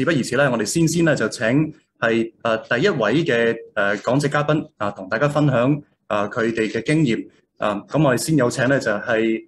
事不宜遲咧，我哋先咧就請係第一位嘅講者嘉賓同大家分享佢哋嘅經驗。咁我哋先有請咧就係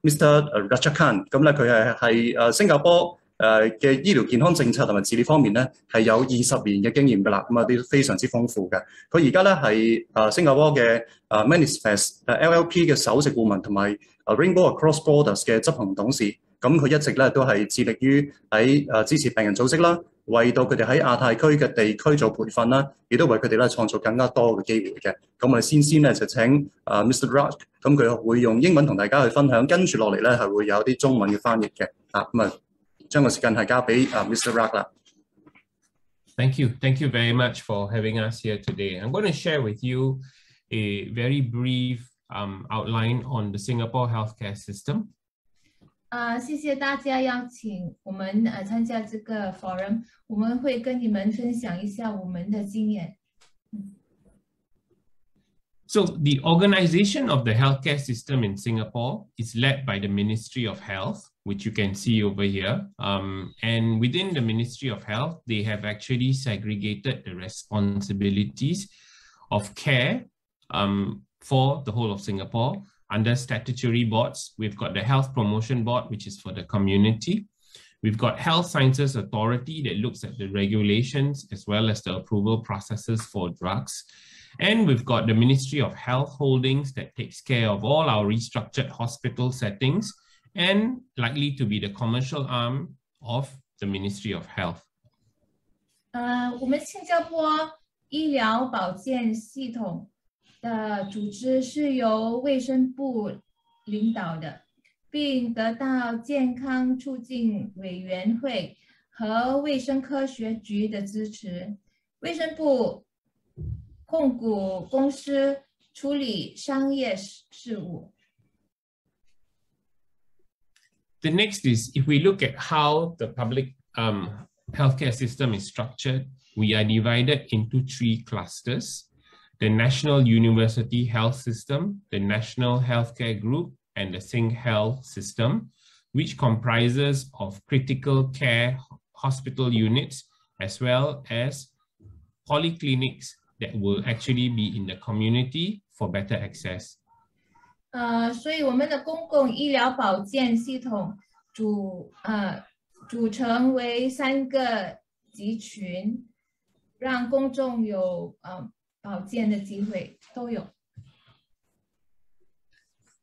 Mr. Rajakanth， 咁咧佢係新加坡嘅醫療健康政策同埋治理方面咧係有20年嘅經驗㗎啦，咁啲非常之豐富嘅。佢而家咧係新加坡嘅Manifeste LLP 嘅首席顧問同埋Rainbow Across Borders 嘅執行董事。咁佢一直咧都係致力於喺支持病人組織啦，為到佢哋喺亞太區嘅地區做培訓啦，亦都為佢哋咧創造更加多嘅機會嘅。咁我哋先咧就請Mr. Raj， 咁佢會用英文同大家去分享，跟住落嚟咧係會有啲中文嘅翻譯嘅。咁啊，將個時間係交俾Mr. Raj 啦。Thank you very much for having us here today. I'm going to share with you a very brief outline on the Singapore healthcare system. 谢谢大家邀请我们参加这个 forum， 我们会跟你们分享一下我们的经验。So the organization of the healthcare system in Singapore is led by the Ministry of Health, which you can see over here. And within the Ministry of Health, they have actually segregated the responsibilities of care for the whole of Singapore. Under statutory boards, we've got the Health Promotion Board, which is for the community. We've got Health Sciences Authority that looks at the regulations as well as the approval processes for drugs. And we've got the Ministry of Health Holdings that takes care of all our restructured hospital settings and likely to be the commercial arm of the Ministry of Health. 我们新加坡医疗保健系统的组织是由卫生部领导的，并得到健康促进委员会和卫生科学局的支持。卫生部控股公司处理商业事务。The next is, if we look at how the public healthcare system is structured, we are divided into 3 clusters. The National University Health System, the National Healthcare Group, and the SingHealth System, which comprises of critical care hospital units, as well as polyclinics that will actually be in the community for better access. 所以我们的公共医疗保健系统组成为3个集群，让公众有保健的机会都有。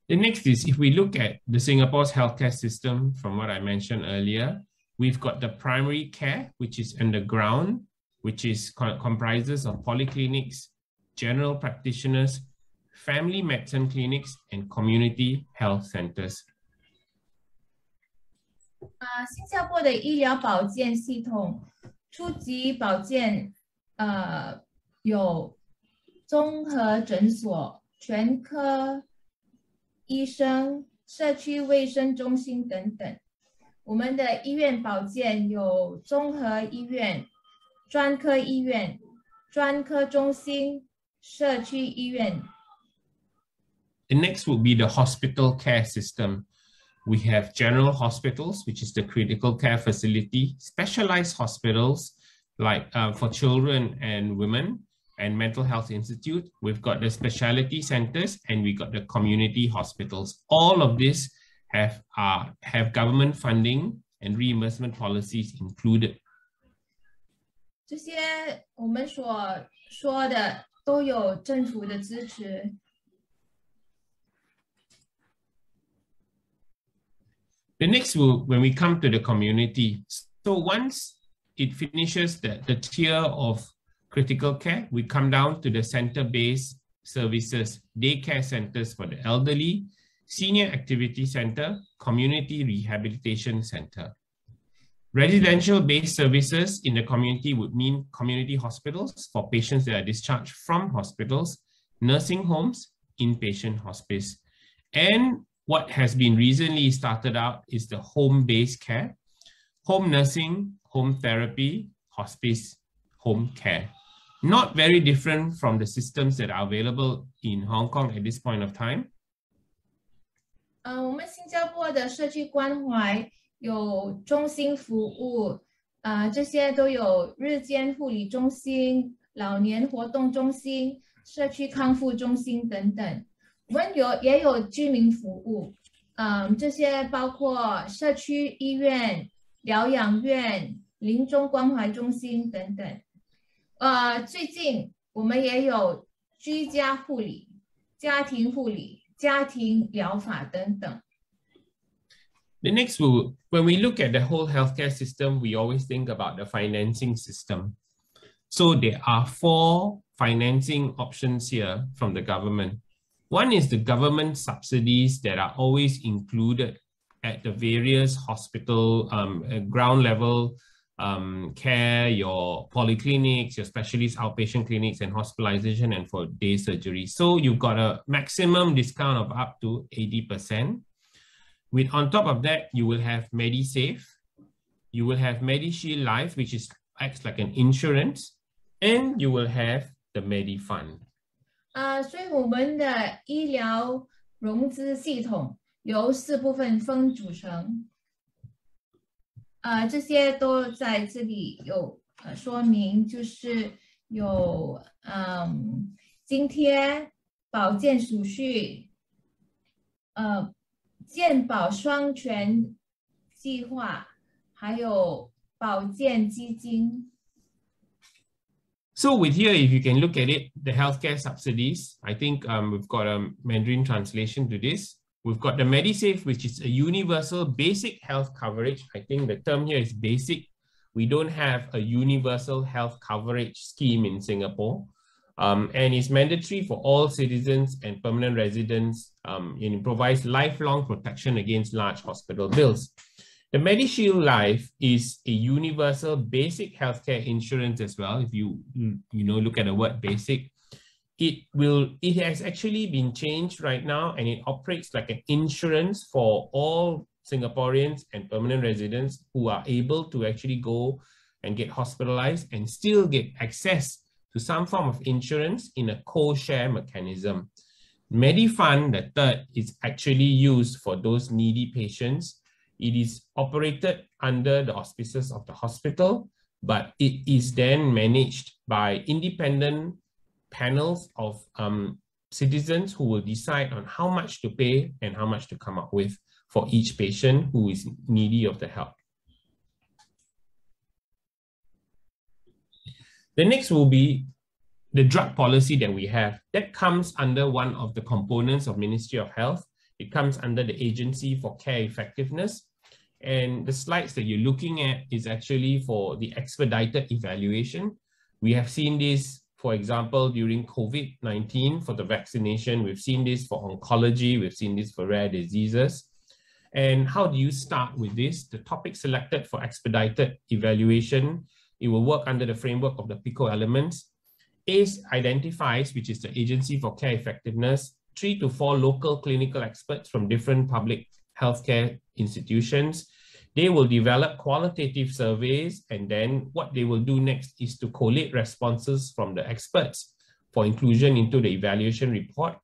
The next is, if we look at the Singapore's healthcare system, from what I mentioned earlier, we've got the primary care, which is underground, which is comprises of polyclinics, general practitioners, family medicine clinics, and community health centers. 新加坡的医疗保健系统，初级保健有综合诊所、全科医生、社区卫生中心等等。我们的医院保健有综合医院、专科医院、专科中心、社区医院。The next will be the hospital care system. We have general hospitals, which is the critical care facility, specialized hospitals like for children and women, and mental health institute. We've got the specialty centers, and we got the community hospitals. All of this have government funding and reimbursement policies included. 这些我们所说的都有政府的支持。The next will, when we come to the community, so once it finishes the tier of critical care, we come down to the center-based services, daycare centers for the elderly, senior activity center, community rehabilitation center. Residential-based services in the community would mean community hospitals for patients that are discharged from hospitals, nursing homes, inpatient hospice. And what has been recently started out is the home-based care, home nursing, home therapy, hospice, home care. Not very different from the systems that are available in Hong Kong at this point of time. 我们新加坡的社区关怀有中心服务、这些都有日间护理中心、老年活动中心、社区康复中心等等。我们也有居民服务，这些包括社区医院、疗养院、临终关怀中心等等。最近我们也有居家护理、家庭护理、家庭疗法等等。The next, when we look at the whole healthcare system, we always think about the financing system. So there are 4 financing options here from the government. One is the government subsidies that are always included at the various hospital, ground level care, your polyclinics, your specialist outpatient clinics, and hospitalization and for day surgery. So you've got a maximum discount of up to 80%. With on top of that, you will have MediSave, you will have MediShield Life, which acts like an insurance, and you will have the MediFund. 所以我们的医疗融资系统由4部分组成，这些都在这里有说明，就是有津贴、保健储蓄、健保双全计划，还有保健基金。So with here, if you can look at it, the healthcare subsidies, I think we've got a Mandarin translation to this. We've got the MediSave, which is a universal basic health coverage. I think the term here is basic. We don't have a universal health coverage scheme in Singapore. And it's mandatory for all citizens and permanent residents, and it provides lifelong protection against large hospital bills. The MediShield Life is a universal basic healthcare insurance as well. If you look at the word basic, it has actually been changed right now, and it operates like an insurance for all Singaporeans and permanent residents who are able to actually go and get hospitalized and still get access to some form of insurance in a co-share mechanism. MediFund, the third, is actually used for those needy patients. It is operated under the auspices of the hospital, but it is then managed by independent panels of citizens who will decide on how much to pay and how much to come up with for each patient who is needy of the help. The next will be the drug policy that we have. That comes under one of the components of Ministry of Health. It comes under the Agency for Care Effectiveness. And the slides that you're looking at is actually for the expedited evaluation. We have seen this, for example, during COVID-19 for the vaccination. We've seen this for oncology. We've seen this for rare diseases. And how do you start with this? The topic selected for expedited evaluation, it will work under the framework of the PICO elements. ACE identifies, which is the Agency for Care Effectiveness, 3 to 4 local clinical experts from different public healthcare institutions. They will develop qualitative surveys, and then what they will do next is to collate responses from the experts for inclusion into the evaluation report.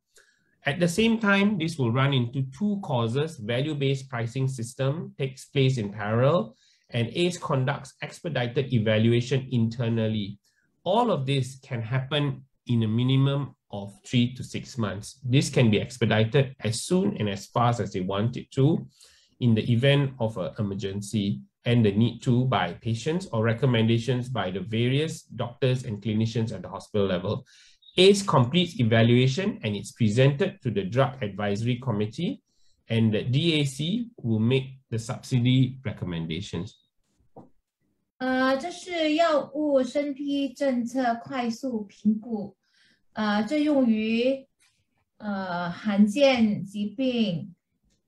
At the same time, this will run into 2 causes. Value-based pricing system takes place in parallel, and ACE conducts expedited evaluation internally. All of this can happen in a minimum of 3 to 6 months. This can be expedited as soon and as fast as they want it to in the event of an emergency and the need to by patients or recommendations by the various doctors and clinicians at the hospital level. ACE completes evaluation and it's presented to the Drug Advisory Committee, and the DAC will make the subsidy recommendations. 这是药物审批政策快速评估，这用于罕见疾病、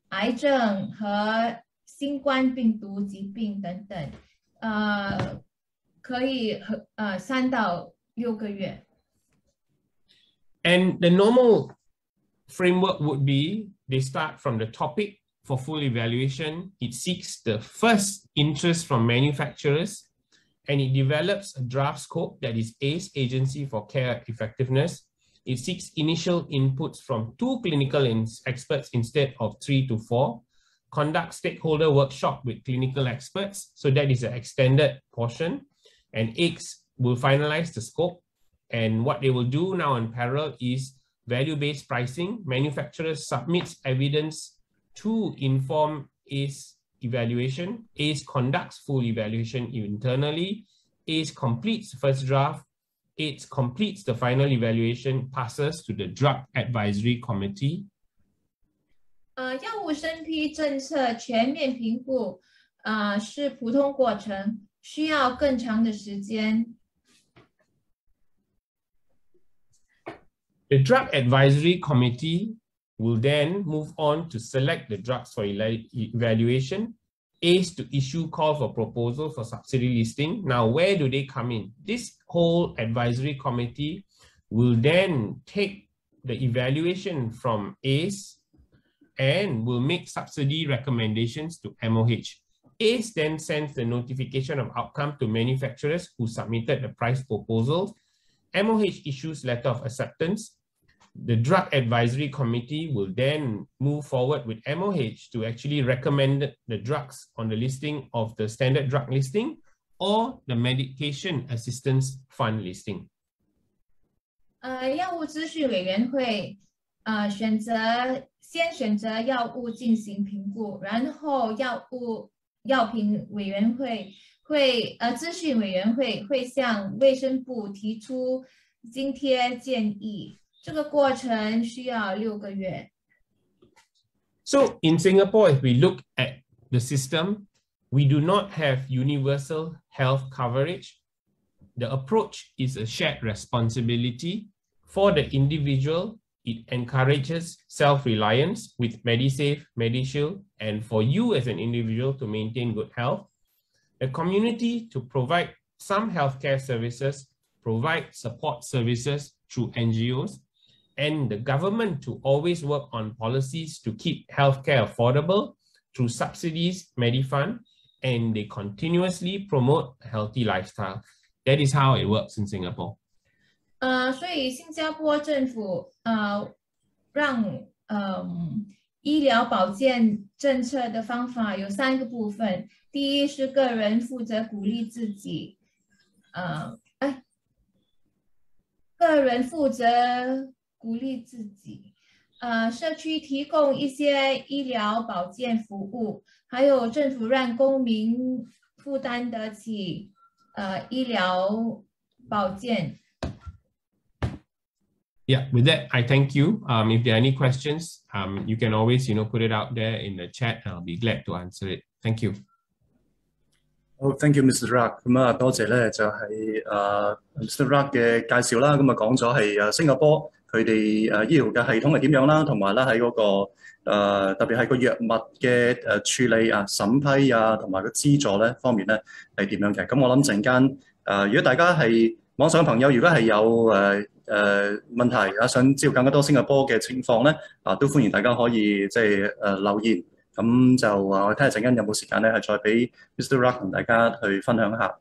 癌症和新冠病毒疾病等等，可以3到6个月。And the normal framework would be they start from the topic for full evaluation. It seeks the first interest from manufacturers, and it develops a draft scope that is ACE, Agency for Care Effectiveness. It seeks initial inputs from 2 clinical experts instead of 3 to 4. conduct stakeholder workshop with clinical experts. So that is an extended portion. And AICS will finalize the scope. And what they will do now in parallel is value-based pricing. Manufacturers submits evidence to inform ACE evaluation. ACE conducts full evaluation internally. ACE completes the first draft. ACE completes the final evaluation, passes to the Drug Advisory Committee. 药物审批政策全面评估是普通过程，需要更长的时间。The Drug Advisory Committee will then move on to select the drugs for evaluation. ACE to issue call for proposal for subsidy listing. Now, where do they come in? This whole advisory committee will then take the evaluation from ACE and will make subsidy recommendations to MOH. ACE then sends the notification of outcome to manufacturers who submitted the price proposals. MOH issues letter of acceptance. The Drug Advisory Committee will then move forward with MOH to actually recommend the drugs on the listing of the standard drug listing or the Medication Assistance Fund listing. 药物咨询委员会先选择药物进行评估，然后药品委员会咨询委员会会向卫生部提出津贴建议。这个过程需要6个月。So in Singapore, if we look at the system, we do not have universal health coverage. The approach is a shared responsibility. For the individual, it encourages self-reliance with MediSafe, MediShield, and for you as an individual to maintain good health. The community to provide some healthcare services, provide support services through NGOs, and the government to always work on policies to keep healthcare affordable through subsidies, Medifund, and they continuously promote a healthy lifestyle. That is how it works in Singapore. 所以新加坡政府让医疗保健政策的方法有3个部分。第一是个人负责鼓励自己，个人负责鼓励自己，社区提供一些医疗保健服务，还有政府让公民负担得起医疗保健。Yeah, with that, I thank you. If there are any questions, you can always, put it out there in the chat, and I'll be glad to answer it. Thank you. 好 ，Thank you, Mr. Rak。咁多謝咧，就係Mr. Rak 嘅介紹啦。咁講咗係新加坡佢哋醫療嘅系統係點樣啦，同埋咧喺嗰個特別係個藥物嘅處理審批同埋個資助咧方面咧係點樣嘅。咁我諗陣間如果大家係網上嘅朋友，如果係有問題想知道更加多新加坡嘅情況咧都歡迎大家可以即係留言。咁就我睇下陣間有冇時間咧，係再俾 Mr. Rak 同大家去分享一下。